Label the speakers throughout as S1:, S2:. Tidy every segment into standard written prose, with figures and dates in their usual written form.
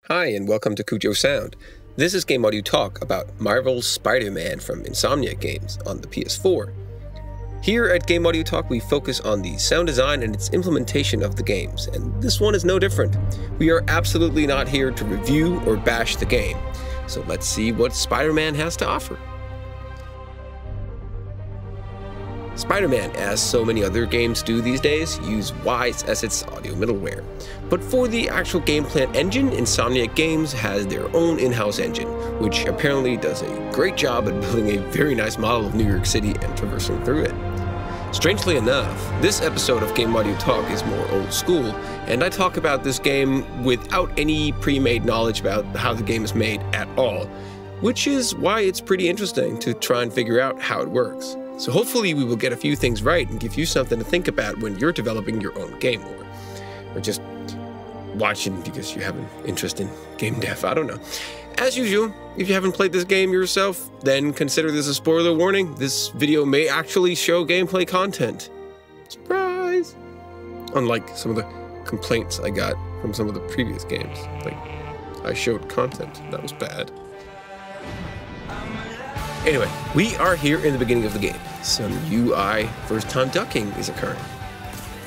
S1: Hi, and welcome to Cujo Sound. This is Game Audio Talk about Marvel's Spider-Man from Insomniac games on the PS4. Here at Game Audio Talk, we focus on the sound design and its implementation of the games, and this one is no different. We are absolutely not here to review or bash the game, so let's see what Spider-Man has to offer. Spider-Man, as so many other games do these days, use Wwise as its audio middleware. But for the actual game plan engine, Insomniac Games has their own in-house engine, which apparently does a great job at building a very nice model of New York City and traversing through it. Strangely enough, this episode of Game Audio Talk is more old school, and I talk about this game without any pre-made knowledge about how the game is made at all, which is why it's pretty interesting to try and figure out how it works. So hopefully we will get a few things right and give you something to think about when you're developing your own game, or just watching because you have an interest in game dev, I don't know. As usual, if you haven't played this game yourself, then consider this a spoiler warning. This video may actually show gameplay content. Surprise! Unlike some of the complaints I got from some of the previous games. Like, I showed content. That was bad. Anyway, we are here in the beginning of the game. Some UI first-time ducking is occurring.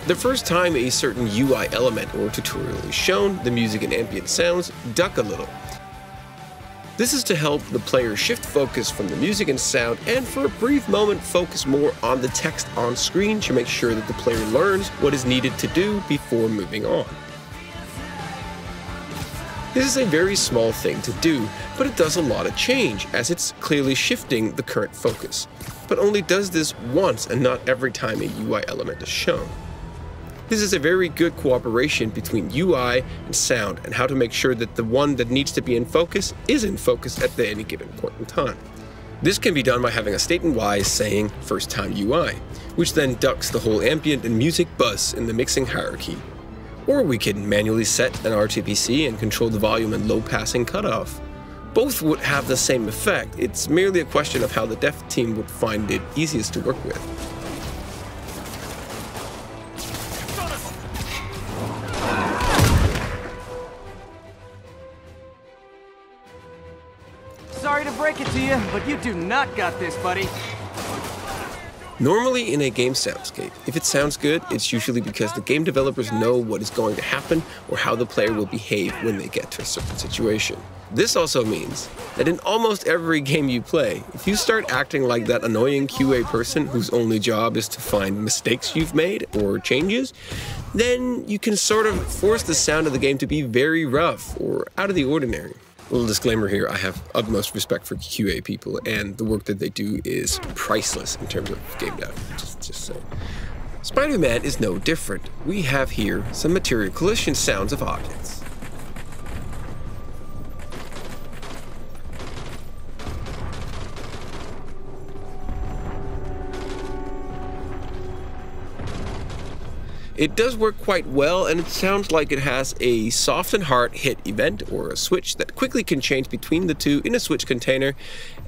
S1: The first time a certain UI element or tutorial is shown, the music and ambient sounds duck a little. This is to help the player shift focus from the music and sound and for a brief moment focus more on the text on screen to make sure that the player learns what is needed to do before moving on. This is a very small thing to do, but it does a lot of change, as it's clearly shifting the current focus, but only does this once and not every time a UI element is shown. This is a very good cooperation between UI and sound, and how to make sure that the one that needs to be in focus is in focus at any given point in time. This can be done by having a statement Wwise saying first time UI, which then ducks the whole ambient and music bus in the mixing hierarchy. Or we can manually set an RTPC and control the volume and low passing cutoff. Both would have the same effect. It's merely a question of how the dev team would find it easiest to work with.
S2: Sorry to break it to you, but you do not got this, buddy.
S1: Normally in a game soundscape, if it sounds good, it's usually because the game developers know what is going to happen or how the player will behave when they get to a certain situation. This also means that in almost every game you play, if you start acting like that annoying QA person whose only job is to find mistakes you've made or changes, then you can sort of force the sound of the game to be very rough or out of the ordinary. Little disclaimer here, I have utmost respect for QA people, and the work that they do is priceless in terms of game dev, just saying. Spider-Man is no different. We have here some material collision sounds of objects. It does work quite well, and it sounds like it has a soft and hard hit event or a switch that quickly can change between the two in a switch container,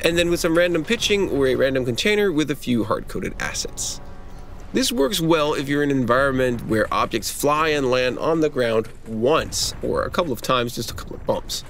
S1: and then with some random pitching or a random container with a few hard-coded assets. This works well if you're in an environment where objects fly and land on the ground once or a couple of times, just a couple of bumps.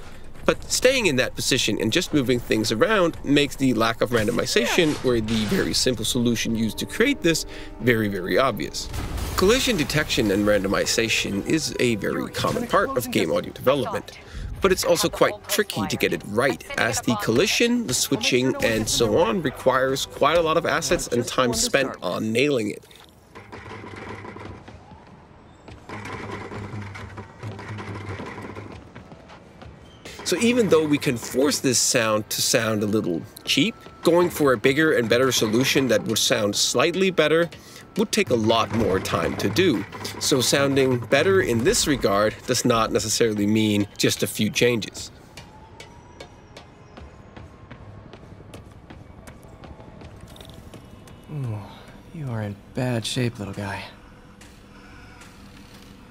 S1: But staying in that position and just moving things around makes the lack of randomization, or the very simple solution used to create this, very, very obvious. Collision detection and randomization is a very common part of game audio development, but it's also quite tricky to get it right, as the collision, the switching, and so on requires quite a lot of assets and time spent on nailing it. So even though we can force this sound to sound a little cheap, going for a bigger and better solution that would sound slightly better would take a lot more time to do. So sounding better in this regard does not necessarily mean just a few changes.
S2: Ooh, you are in bad shape, little guy.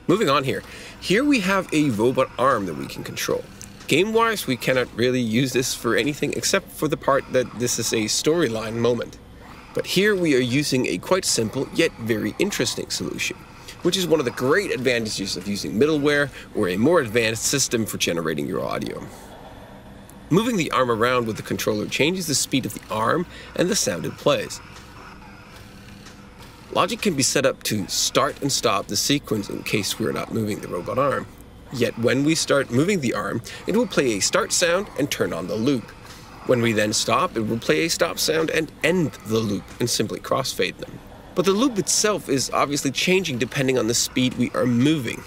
S1: Moving on here. Here we have a robot arm that we can control. Game-wise, we cannot really use this for anything except for the part that this is a storyline moment. But here we are using a quite simple yet very interesting solution. which is one of the great advantages of using middleware or a more advanced system for generating your audio. Moving the arm around with the controller changes the speed of the arm and the sound it plays. Logic can be set up to start and stop the sequence in case we're not moving the robot arm. Yet when we start moving the arm, it will play a start sound and turn on the loop. When we then stop, it will play a stop sound and end the loop and simply crossfade them. But the loop itself is obviously changing depending on the speed we are moving.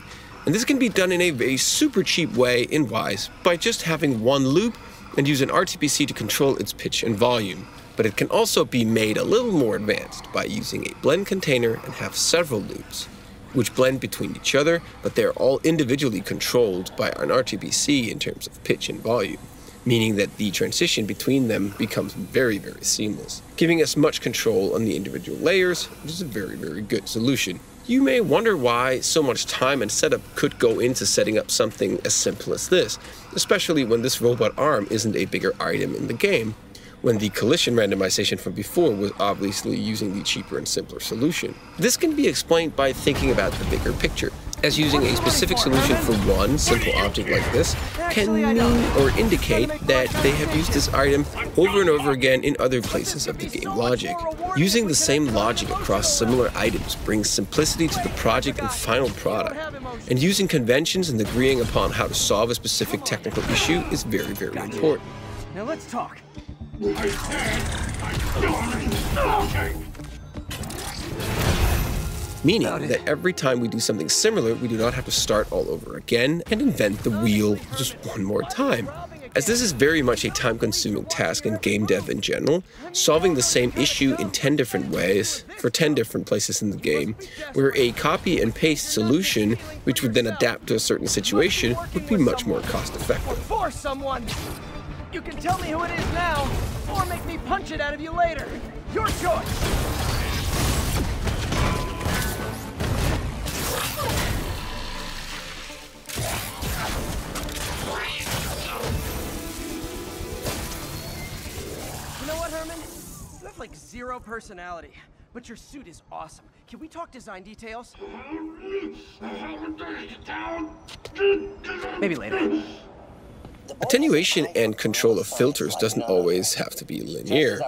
S1: And this can be done in a very super cheap way in Wwise by just having one loop and use an RTPC to control its pitch and volume. But it can also be made a little more advanced by using a blend container and have several loops, which blend between each other, but they are all individually controlled by an RTPC in terms of pitch and volume, meaning that the transition between them becomes very, very seamless, giving us much control on the individual layers, which is a very, very good solution. You may wonder why so much time and setup could go into setting up something as simple as this, especially when this robot arm isn't a bigger item in the game, when the collision randomization from before was obviously using the cheaper and simpler solution. This can be explained by thinking about the bigger picture, as using a specific solution for one simple object like this can mean or indicate that they have used this item over and over again in other places of the game logic. Using the same logic across similar items brings simplicity to the project and final product, and using conventions and agreeing upon how to solve a specific technical issue is very, very important.
S2: Now let's talk.
S1: Meaning that every time we do something similar, we do not have to start all over again and invent the wheel just one more time. As this is very much a time-consuming task in game dev in general, solving the same issue in 10 different ways for 10 different places in the game, where a copy and paste solution, which would then adapt to a certain situation, would be much more cost-effective.
S2: For someone! You can tell me who it is now, or make me punch it out of you later. Your choice! You know what, Herman? You have like zero personality, but your suit is awesome. Can we talk design details? Maybe later.
S1: Attenuation and control of filters doesn't always have to be linear.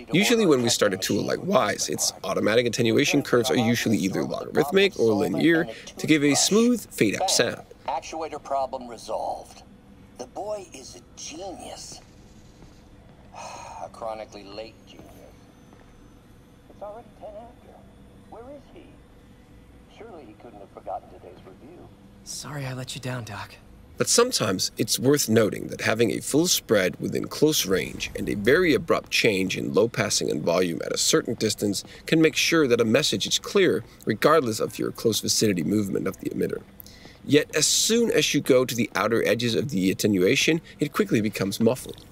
S1: Usually when we start a tool like Wwise, its automatic attenuation curves are usually either logarithmic or linear to give a smooth, fade-out sound.
S3: Actuator problem resolved. The boy is a genius. A chronically late genius. It's already 10 after. Where is he? Surely he couldn't have forgotten today's review.
S2: Sorry I let you down, Doc.
S1: But sometimes it's worth noting that having a full spread within close range and a very abrupt change in low passing and volume at a certain distance can make sure that a message is clear regardless of your close vicinity movement of the emitter. Yet as soon as you go to the outer edges of the attenuation, it quickly becomes muffled.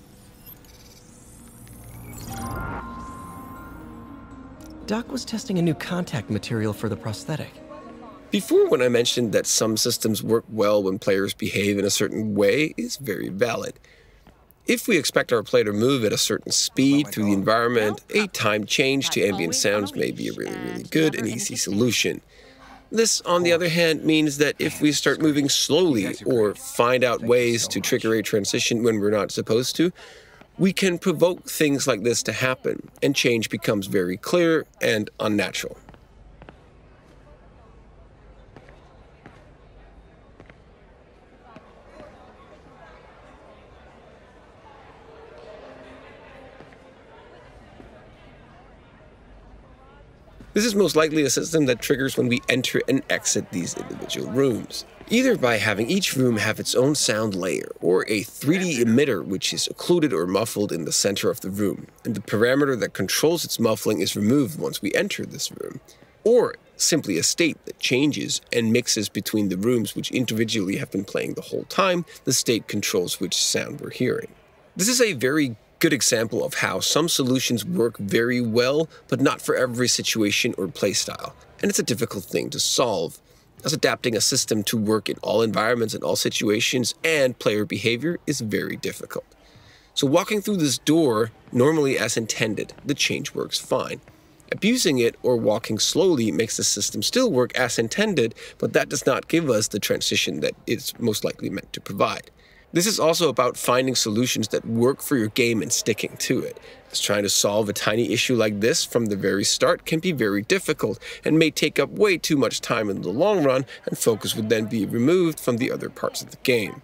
S2: Doc was testing a new contact material for the prosthetic.
S1: Before, when I mentioned that some systems work well when players behave in a certain way is very valid. If we expect our player to move at a certain speed through the environment, a time change to ambient sounds may be a really good and easy solution. This, on the other hand, means that if we start moving slowly or find out ways to trigger a transition when we're not supposed to, we can provoke things like this to happen, and change becomes very clear and unnatural. This is most likely a system that triggers when we enter and exit these individual rooms, either by having each room have its own sound layer, or a 3D emitter which is occluded or muffled in the center of the room, and the parameter that controls its muffling is removed once we enter this room, or simply a state that changes and mixes between the rooms which individually have been playing the whole time. The state controls which sound we're hearing. This is a very good example of how some solutions work very well, but not for every situation or playstyle. And it's a difficult thing to solve, as adapting a system to work in all environments and all situations and player behavior is very difficult. So walking through this door, normally as intended, the change works fine. Abusing it or walking slowly makes the system still work as intended, but that does not give us the transition that it's most likely meant to provide. This is also about finding solutions that work for your game and sticking to it, as trying to solve a tiny issue like this from the very start can be very difficult and may take up way too much time in the long run, and focus would then be removed from the other parts of the game.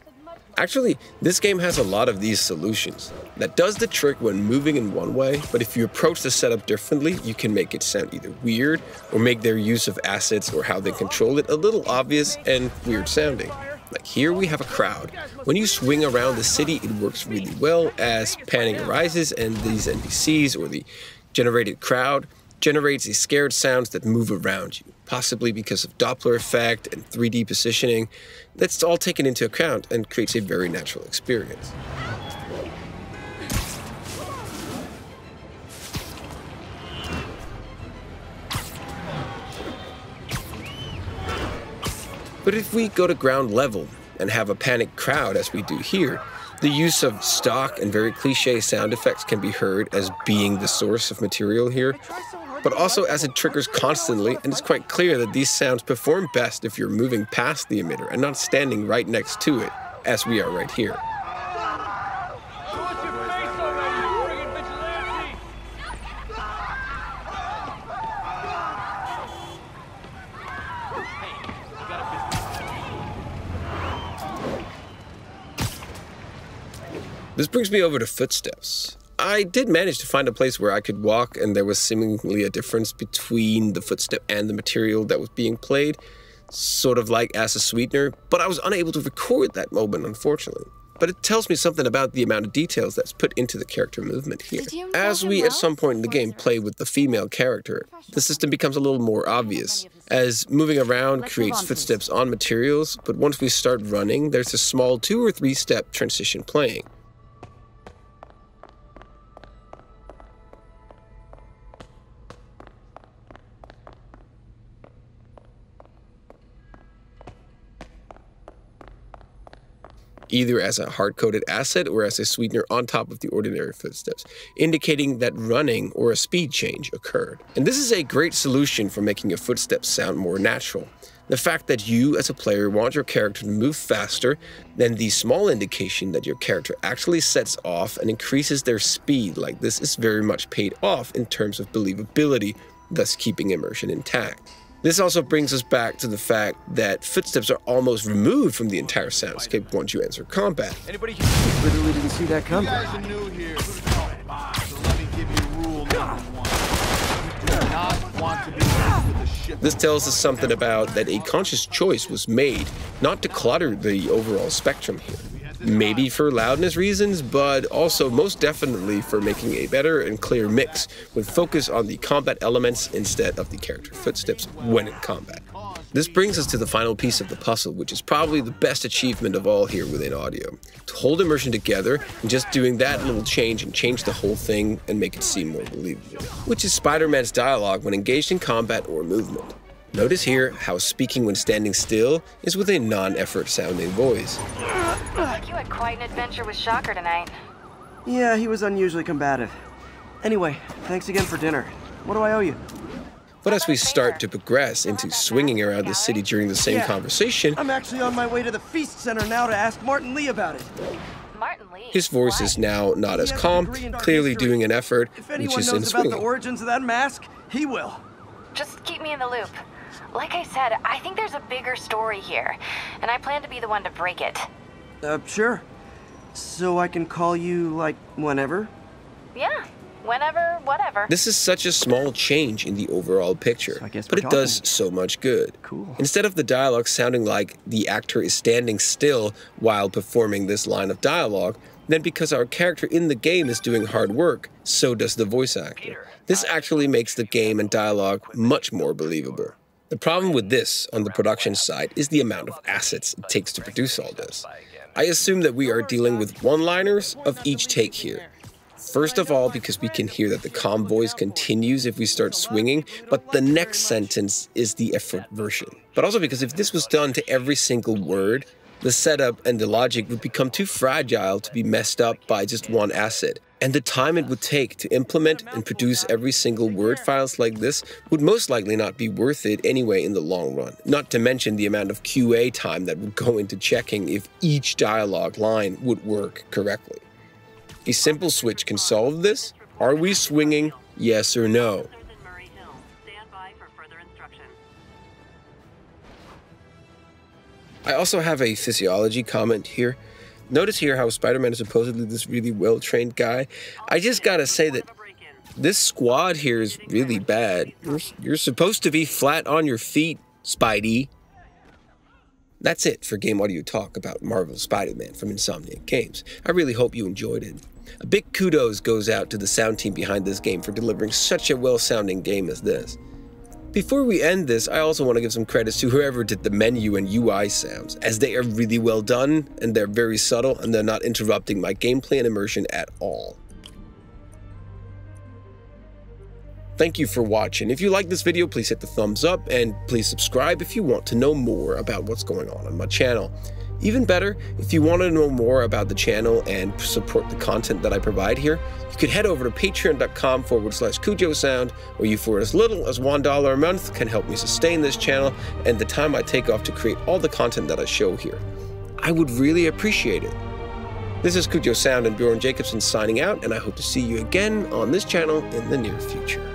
S1: Actually, this game has a lot of these solutions. That does the trick when moving in one way, but if you approach the setup differently, you can make it sound either weird, or make their use of assets or how they control it a little obvious and weird sounding. Like here we have a crowd. When you swing around the city, it works really well as panning arises and these NPCs or the generated crowd generates these scared sounds that move around you, possibly because of Doppler effect and 3D positioning. That's all taken into account and creates a very natural experience. But if we go to ground level and have a panicked crowd as we do here, the use of stock and very cliche sound effects can be heard as being the source of material here, but also as it triggers constantly, and it's quite clear that these sounds perform best if you're moving past the emitter and not standing right next to it, as we are right here. This brings me over to footsteps. I did manage to find a place where I could walk and there was seemingly a difference between the footstep and the material that was being played, sort of like as a sweetener, but I was unable to record that moment, unfortunately. But it tells me something about the amount of details that's put into the character movement here. As we at some point in the game play with the female character, the system becomes a little more obvious, as moving around creates footsteps on materials, but once we start running, there's a small 2 or 3 step transition playing. Either as a hard-coded asset or as a sweetener on top of the ordinary footsteps, indicating that running or a speed change occurred. And this is a great solution for making your footsteps sound more natural. The fact that you as a player want your character to move faster, then the small indication that your character actually sets off and increases their speed like this is very much paid off in terms of believability, thus keeping immersion intact. This also brings us back to the fact that footsteps are almost removed from the entire soundscape once you enter combat.
S2: Anybody literally didn't see that coming.
S4: You guys are new here, so let me give you rule number 1. You do not want to be next to the ship.
S1: This tells us something about that a conscious choice was made not to clutter the overall spectrum here. Maybe for loudness reasons, but also most definitely for making a better and clear mix with focus on the combat elements instead of the character footsteps when in combat. This brings us to the final piece of the puzzle, which is probably the best achievement of all here within audio. To hold immersion together and just doing that little change and change the whole thing and make it seem more believable, which is Spider-Man's dialogue when engaged in combat or movement. Notice here how speaking when standing still is with a non-effort sounding voice.
S5: Looks like you had quite an adventure with Shocker tonight.
S2: Yeah, he was unusually combative. Anyway, thanks again for dinner. What do I owe you?
S1: But as we start to progress into swinging around the city during the same conversation,
S2: I'm actually on my way to the Feast Center now to ask Martin Lee about it.
S5: Martin Lee?
S1: his voice is now not as calm, clearly doing an effort, which is in swinging.
S2: If anyone knows about the origins of that mask, he will.
S5: Just keep me in the loop. Like I said, I think there's a bigger story here, and I plan to be the one to break it.
S2: Sure. So I can call you, like, whenever?
S5: Yeah, whenever, whatever.
S1: This is such a small change in the overall picture, but it does so much good.
S2: Cool.
S1: Instead of the dialogue sounding like the actor is standing still while performing this line of dialogue, then because our character in the game is doing hard work, so does the voice actor. This actually makes the game and dialogue much more believable. The problem with this, on the production side, is the amount of assets it takes to produce all this. I assume that we are dealing with one-liners of each take here. First of all, because we can hear that the calm voice continues if we start swinging, but the next sentence is the effort version. But also because if this was done to every single word, the setup and the logic would become too fragile to be messed up by just one asset. And the time it would take to implement and produce every single word files like this would most likely not be worth it anyway in the long run. Not to mention the amount of QA time that would go into checking if each dialogue line would work correctly. A simple switch can solve this. Are we swinging? Yes or no? I also have a physiology comment here. Notice here how Spider-Man is supposedly this really well-trained guy. I just gotta say that this squad here is really bad. You're supposed to be flat on your feet, Spidey. That's it for Game Audio Talk about Marvel's Spider-Man from Insomniac Games. I really hope you enjoyed it. A big kudos goes out to the sound team behind this game for delivering such a well-sounding game as this. Before we end this, I also want to give some credits to whoever did the menu and UI sounds, as they are really well done, and they're very subtle, and they're not interrupting my gameplay and immersion at all. Thank you for watching. If you like this video, please hit the thumbs up, and please subscribe if you want to know more about what's going on my channel. Even better, if you want to know more about the channel and support the content that I provide here, you could head over to patreon.com/Cujo Sound, where you for as little as $1 a month can help me sustain this channel and the time I take off to create all the content that I show here. I would really appreciate it. This is Cujo Sound and Bjørn Jacobsen signing out, and I hope to see you again on this channel in the near future.